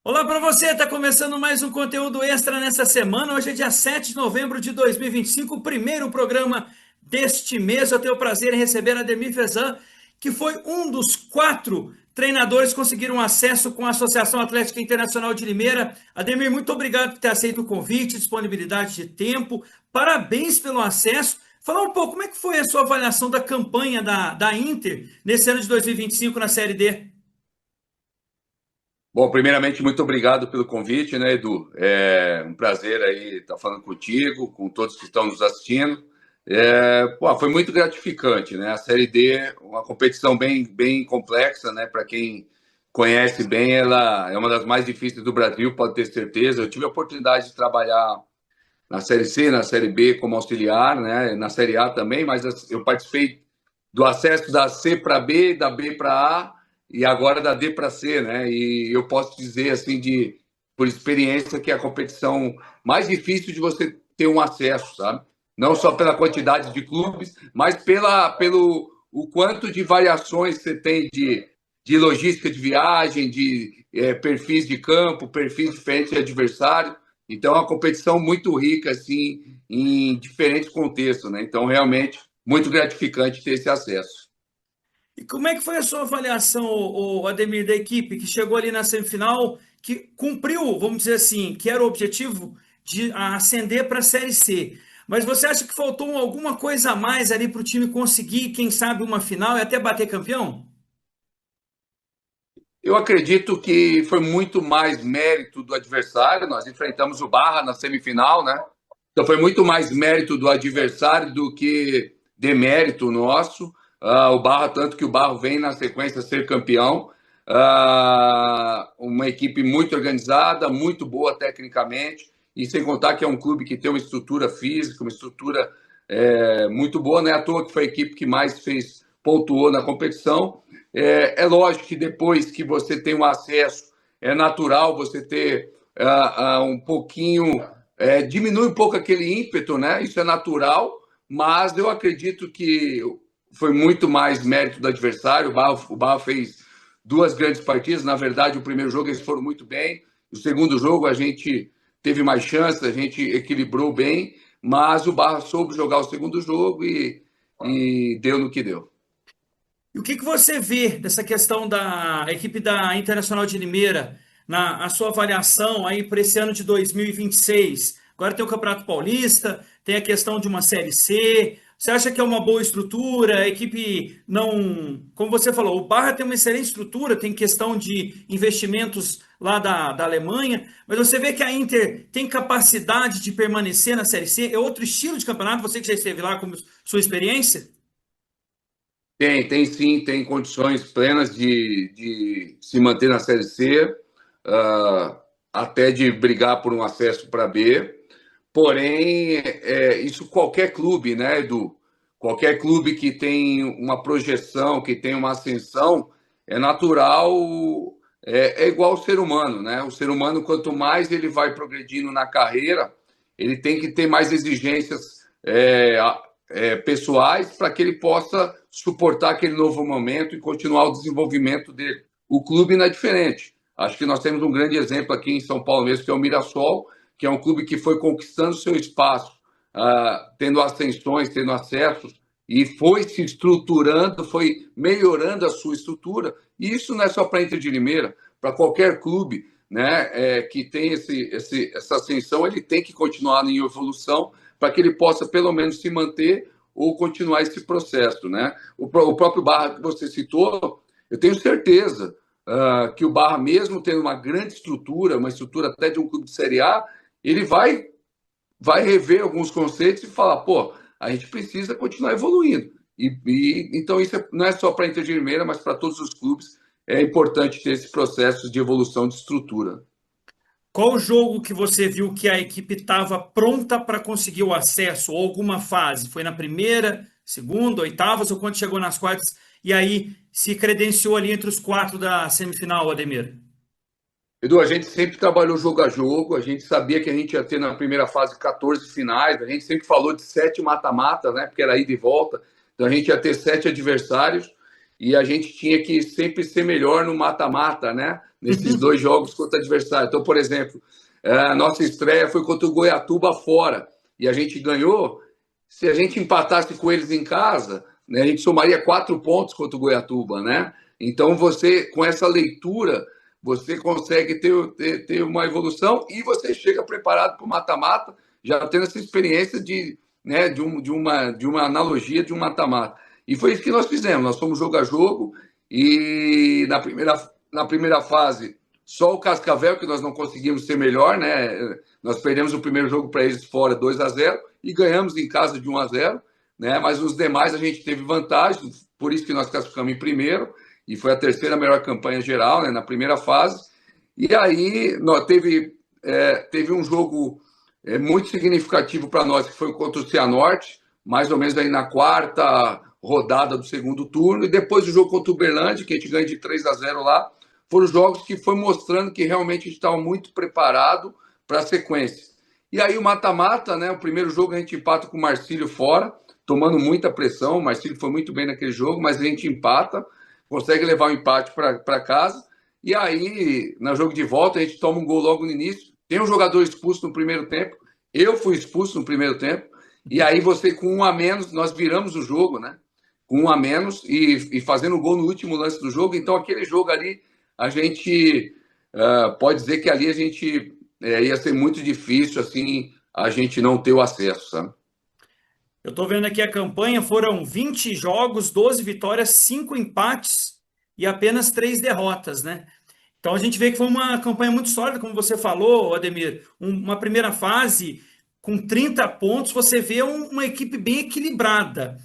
Olá para você, está começando mais um conteúdo extra nessa semana. Hoje é dia 7 de novembro de 2025, o primeiro programa deste mês. Eu tenho o prazer em receber Ademir Fezan, que foi um dos 4 treinadores que conseguiram acesso com a Associação Atlética Internacional de Limeira. Ademir, muito obrigado por ter aceito o convite, disponibilidade de tempo. Parabéns pelo acesso. Falar um pouco, como é que foi a sua avaliação da campanha da Inter nesse ano de 2025 na Série D? Bom, primeiramente, muito obrigado pelo convite, né, Edu? É um prazer aí estar falando contigo, com todos que estão nos assistindo. Foi muito gratificante, né? A Série D, uma competição bem complexa, né? Para quem conhece bem, ela é uma das mais difíceis do Brasil, pode ter certeza. Eu tive a oportunidade de trabalhar na Série C, na Série B como auxiliar, né? Na Série A também, mas eu participei do acesso da C para B, da B para A e agora da D para C, né? E eu posso dizer assim por experiência que é a competição mais difícil de você ter um acesso, sabe? Não só pela quantidade de clubes, mas pelo o quanto de variações você tem de logística de viagem, perfis de campo, perfis diferentes de adversário. Então, é uma competição muito rica, assim, em diferentes contextos, né? Então, realmente, muito gratificante ter esse acesso. E como é que foi a sua avaliação, o Ademir, da equipe que chegou ali na semifinal, que cumpriu, vamos dizer assim, que era o objetivo de ascender para a Série C? Mas você acha que faltou alguma coisa a mais ali para o time conseguir, quem sabe, uma final e até bater campeão? Eu acredito que foi muito mais mérito do adversário. Nós enfrentamos o Barra na semifinal, né? Então foi muito mais mérito do adversário do que demérito nosso. O Barra, tanto que o Barra vem na sequência ser campeão. Uma equipe muito organizada, muito boa tecnicamente, e sem contar que é um clube que tem uma estrutura física, uma estrutura muito boa. Não é à toa que foi a equipe que mais fez, pontuou na competição. É lógico que depois que você tem um acesso, é natural você ter um pouquinho, diminui um pouco aquele ímpeto, né? Isso é natural, mas eu acredito que foi muito mais mérito do adversário. O Barra fez duas grandes partidas. Na verdade, o primeiro jogo eles foram muito bem. O segundo jogo a gente teve mais chances, a gente equilibrou bem, mas o Barra soube jogar o segundo jogo e deu no que deu. E o que que você vê dessa questão da equipe da Internacional de Limeira, na a sua avaliação aí para esse ano de 2026? Agora tem o Campeonato Paulista, tem a questão de uma Série C. Você acha que é uma boa estrutura? A equipe não. Como você falou, o Barra tem uma excelente estrutura, tem questão de investimentos lá da Alemanha, mas você vê que a Inter tem capacidade de permanecer na Série C? É outro estilo de campeonato, você que já esteve lá com sua experiência? Tem sim, tem condições plenas de se manter na Série C, uh, até de brigar por um acesso para B. Porém, isso qualquer clube, né, Edu? Qualquer clube que tem uma projeção, que tem uma ascensão, é natural, é igual ao ser humano, né? O ser humano, quanto mais ele vai progredindo na carreira, ele tem que ter mais exigências pessoais para que ele possa suportar aquele novo momento e continuar o desenvolvimento dele. O clube não é diferente. Acho que nós temos um grande exemplo aqui em São Paulo mesmo, que é o Mirassol, que é um clube que foi conquistando seu espaço, tendo ascensões, tendo acessos, e foi se estruturando, foi melhorando a sua estrutura. E isso não é só para a Inter de Limeira, para qualquer clube, né, que tem essa ascensão, ele tem que continuar em evolução para que ele possa pelo menos se manter ou continuar esse processo, né? O próprio Barra que você citou, eu tenho certeza que o Barra, mesmo tendo uma grande estrutura, uma estrutura até de um clube de Série A, ele vai rever alguns conceitos e falar, pô, a gente precisa continuar evoluindo. Então isso não é só para a Inter de Limeira, mas para todos os clubes é importante ter esse processo de evolução de estrutura. Qual jogo que você viu que a equipe estava pronta para conseguir o acesso ou alguma fase? Foi na primeira, segunda, oitavas ou quando chegou nas quartas e aí se credenciou ali entre os 4 da semifinal, Ademir? Edu, a gente sempre trabalhou jogo a jogo, a gente sabia que a gente ia ter na primeira fase 14 finais, a gente sempre falou de 7 mata-matas, né? Porque era ida e volta, então a gente ia ter 7 adversários. e a gente tinha que sempre ser melhor no mata-mata, né? Nesses dois jogos contra o adversário. Então, por exemplo, a nossa estreia foi contra o Goiatuba fora, e a gente ganhou. Se a gente empatasse com eles em casa, né, a gente somaria 4 pontos contra o Goiatuba, né? Então, você, com essa leitura, você consegue ter uma evolução e você chega preparado para o mata-mata, já tendo essa experiência né, de uma analogia de um mata-mata. E foi isso que nós fizemos. Nós fomos jogo a jogo e na primeira fase, só o Cascavel, que nós não conseguimos ser melhor, né? Nós perdemos o primeiro jogo para eles fora 2-0 e ganhamos em casa de 1-0, né? Mas os demais a gente teve vantagem, por isso que nós classificamos em primeiro e foi a terceira melhor campanha geral, né, na primeira fase. E aí teve um jogo muito significativo para nós, que foi contra o Cianorte, mais ou menos aí na quarta rodada do segundo turno, e depois o jogo contra o Uberlândia, que a gente ganha de 3-0 lá, foram jogos que foi mostrando que realmente a gente estava muito preparado para a sequência. E aí o mata-mata, né, o primeiro jogo a gente empata com o Marcílio fora, tomando muita pressão, o Marcílio foi muito bem naquele jogo, mas a gente empata, consegue levar o empate para casa, e aí, no jogo de volta, a gente toma um gol logo no início, tem um jogador expulso no primeiro tempo, eu fui expulso no primeiro tempo, e aí você com 1 a menos, nós viramos o jogo, né? Com 1 a menos e fazendo gol no último lance do jogo. Então, aquele jogo ali, a gente pode dizer que ali a gente ia ser muito difícil assim a gente não ter o acesso, sabe? Eu estou vendo aqui a campanha, foram 20 jogos, 12 vitórias, 5 empates e apenas 3 derrotas, né? Então a gente vê que foi uma campanha muito sólida, como você falou, Ademir. Uma primeira fase com 30 pontos, você vê uma equipe bem equilibrada.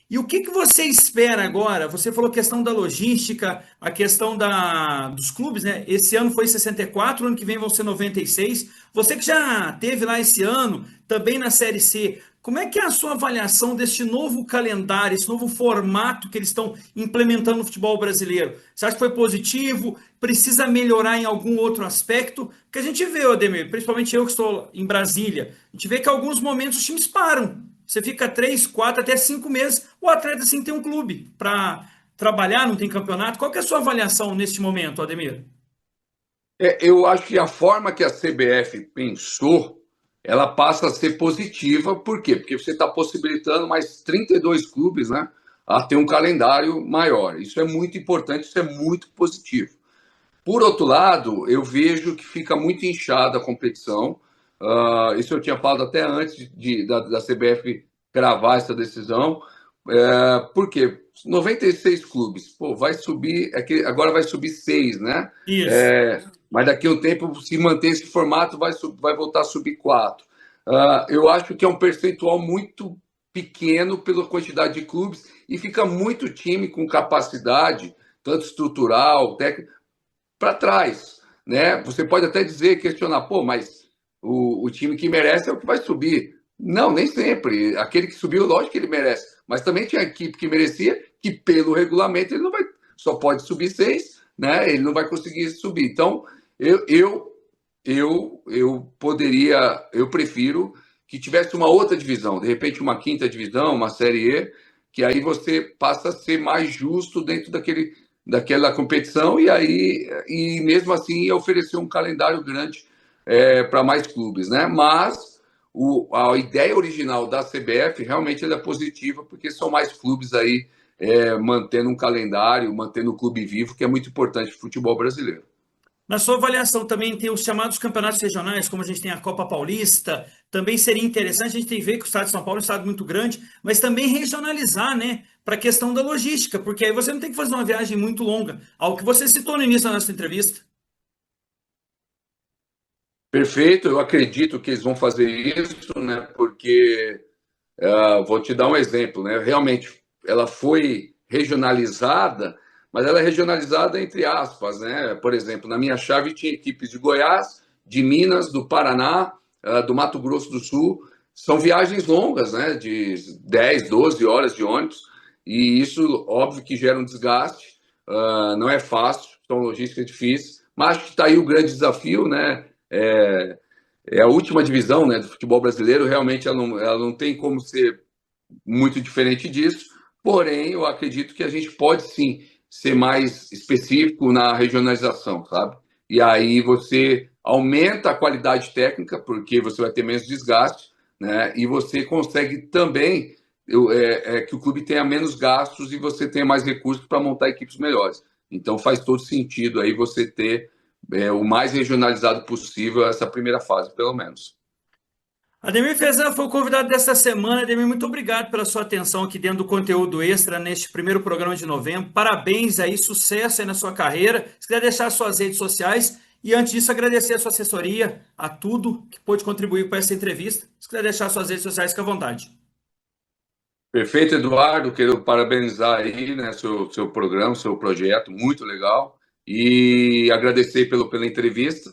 E o que que você espera agora? Você falou questão da logística, a questão dos clubes, né? Esse ano foi 64, ano que vem vão ser 96. Você que já teve lá esse ano, também na Série C, como é que é a sua avaliação deste novo calendário, esse novo formato que eles estão implementando no futebol brasileiro? Você acha que foi positivo? Precisa melhorar em algum outro aspecto? Porque a gente vê, Ademir, principalmente eu que estou em Brasília, a gente vê que em alguns momentos os times param. Você fica 3, 4, até 5 meses, o atleta sim tem um clube para trabalhar, não tem campeonato. Qual que é a sua avaliação neste momento, Ademir? Eu acho que a forma que a CBF pensou, ela passa a ser positiva. Por quê? Porque você está possibilitando mais 32 clubes, né, a ter um calendário maior. Isso é muito importante, isso é muito positivo. Por outro lado, eu vejo que fica muito inchada a competição. Isso eu tinha falado até antes da CBF gravar essa decisão. Por quê? 96 clubes. Pô, vai subir, agora vai subir 6, né? Isso. Mas daqui a um tempo, se manter esse formato, vai voltar a subir 4. Eu acho que é um percentual muito pequeno pela quantidade de clubes e fica muito time com capacidade, tanto estrutural, técnica, para trás, né? Você pode até dizer, questionar, pô, mas o time que merece é o que vai subir. Não, nem sempre. Aquele que subiu, lógico que ele merece. Mas também tinha equipe que merecia, que pelo regulamento ele não vai, só pode subir 6, né? Ele não vai conseguir subir. Então, eu prefiro que tivesse uma outra divisão, de repente uma quinta divisão, uma série E, que aí você passa a ser mais justo dentro daquela competição e mesmo assim oferecer um calendário grande para mais clubes, né? Mas a ideia original da CBF realmente é positiva, porque são mais clubes aí mantendo um calendário, mantendo o clube vivo, que é muito importante para o futebol brasileiro. Na sua avaliação também tem os chamados campeonatos regionais, como a gente tem a Copa Paulista, também seria interessante, a gente tem que ver que o estado de São Paulo é um estado muito grande, mas também regionalizar, né, para a questão da logística, porque aí você não tem que fazer uma viagem muito longa, algo que você citou no início da nossa entrevista. Perfeito, eu acredito que eles vão fazer isso, né? Porque vou te dar um exemplo, né? Realmente, ela foi regionalizada, mas ela é regionalizada entre aspas, né? Por exemplo, na minha chave tinha equipes de Goiás, de Minas, do Paraná, do Mato Grosso do Sul. São viagens longas, né? De 10, 12 horas de ônibus, e isso, óbvio, que gera um desgaste. Não é fácil, são logísticas difíceis, mas acho que está aí o grande desafio, né? É a última divisão, né, do futebol brasileiro, realmente ela não tem como ser muito diferente disso. Porém, eu acredito que a gente pode sim ser mais específico na regionalização, sabe? E aí você aumenta a qualidade técnica, porque você vai ter menos desgaste, né? E você consegue também que o clube tenha menos gastos e você tenha mais recursos para montar equipes melhores. Então faz todo sentido aí você ter o mais regionalizado possível essa primeira fase, pelo menos. Ademir Fezan foi o convidado desta semana. Ademir, muito obrigado pela sua atenção aqui dentro do conteúdo extra neste primeiro programa de novembro. Parabéns aí, sucesso aí na sua carreira. Se quiser deixar suas redes sociais e antes disso agradecer a sua assessoria, a tudo que pôde contribuir para essa entrevista. Se quiser deixar suas redes sociais, fique à vontade. Perfeito, Eduardo. Quero parabenizar aí, né, seu programa, seu projeto, muito legal. E agradecer pela entrevista.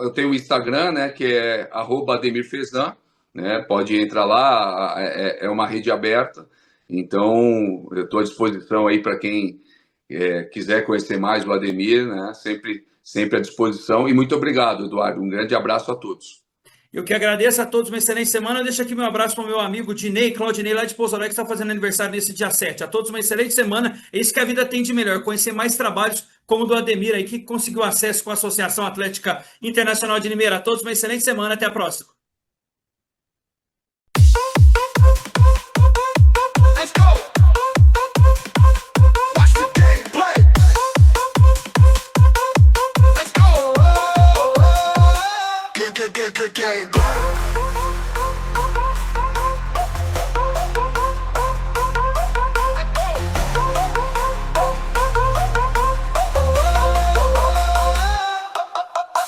Eu tenho o Instagram, né, que é @AdemirFezan, né? Pode entrar lá, é uma rede aberta. Então, eu estou à disposição aí para quem quiser conhecer mais o Ademir, né? Sempre à disposição. E muito obrigado, Eduardo. Um grande abraço a todos. Eu que agradeço a todos, uma excelente semana. Eu deixo aqui meu abraço para o meu amigo Dinei, Claudinei, lá de Pouso Alegre, que está fazendo aniversário nesse dia 7. A todos uma excelente semana. É isso que a vida tem de melhor, conhecer mais trabalhos como o do Ademir aí, que conseguiu acesso com a Associação Atlética Internacional de Limeira. A todos uma excelente semana. Até a próxima. Game.